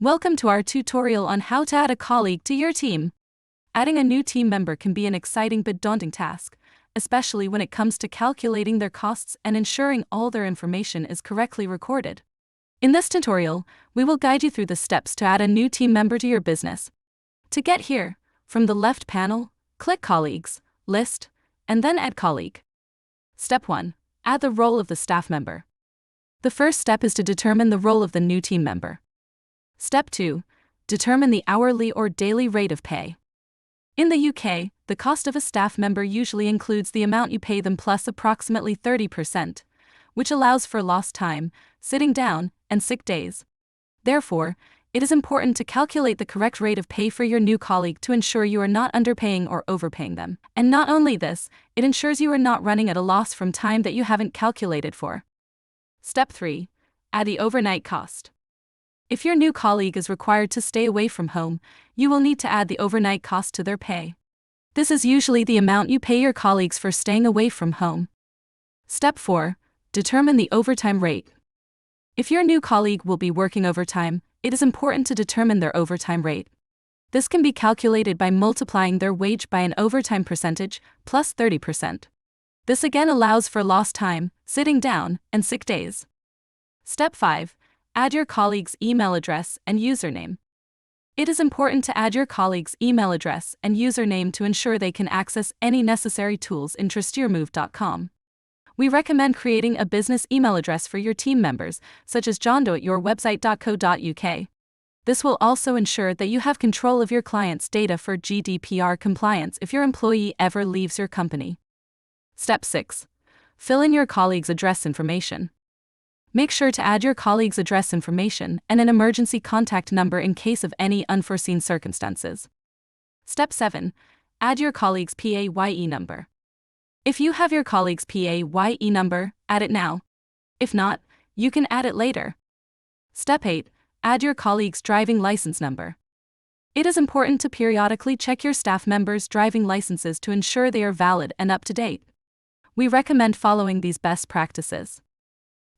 Welcome to our tutorial on how to add a colleague to your team. Adding a new team member can be an exciting but daunting task, especially when it comes to calculating their costs and ensuring all their information is correctly recorded. In this tutorial, we will guide you through the steps to add a new team member to your business. To get here, from the left panel, click Colleagues, List, and then Add Colleague. Step 1. Add the role of the staff member. The first step is to determine the role of the new team member. Step 2. Determine the hourly or daily rate of pay. In the UK, the cost of a staff member usually includes the amount you pay them plus approximately 30%, which allows for lost time, sitting down, and sick days. Therefore, it is important to calculate the correct rate of pay for your new colleague to ensure you are not underpaying or overpaying them. And not only this, it ensures you are not running at a loss from time that you haven't calculated for. Step 3. Add the overnight cost. If your new colleague is required to stay away from home, you will need to add the overnight cost to their pay. This is usually the amount you pay your colleagues for staying away from home. Step 4. Determine the overtime rate. If your new colleague will be working overtime, it is important to determine their overtime rate. This can be calculated by multiplying their wage by an overtime percentage plus 30%. This again allows for lost time, sitting down, and sick days. Step 5. Add your colleague's email address and username. It is important to add your colleague's email address and username to ensure they can access any necessary tools in them.And. We recommend creating a business email address for your team members, such as john@yourwebsite.co.uk. This will also ensure that you have control of your client's data for GDPR compliance if your employee ever leaves your company. Step 6. Fill in your colleague's address information. Make sure to add your colleague's address information and an emergency contact number in case of any unforeseen circumstances. Step 7. Add your colleague's PAYE number. If you have your colleague's PAYE number, add it now. If not, you can add it later. Step 8. Add your colleague's driving license number. It is important to periodically check your staff members' driving licenses to ensure they are valid and up to date. We recommend following these best practices.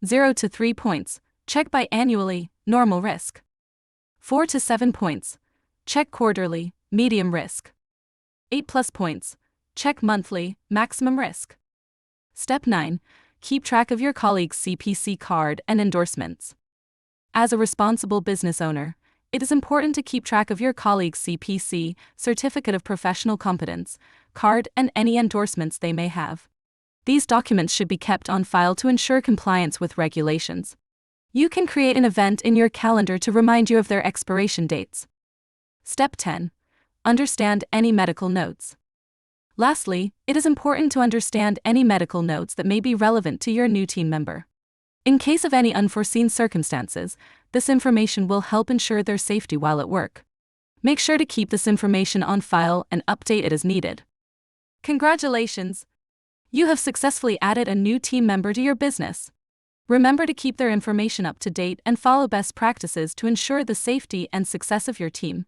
0 to 3 points, check biannually, normal risk. 4 to 7 points, check quarterly, medium risk. 8+ points, check monthly, maximum risk. Step 9. Keep track of your colleague's CPC card and endorsements. As a responsible business owner, it is important to keep track of your colleague's CPC, Certificate of Professional Competence, card and any endorsements they may have. These documents should be kept on file to ensure compliance with regulations. You can create an event in your calendar to remind you of their expiration dates. Step 10. Understand any medical notes. Lastly, it is important to understand any medical notes that may be relevant to your new team member. In case of any unforeseen circumstances, this information will help ensure their safety while at work. Make sure to keep this information on file and update it as needed. Congratulations! You have successfully added a new team member to your business. Remember to keep their information up to date and follow best practices to ensure the safety and success of your team.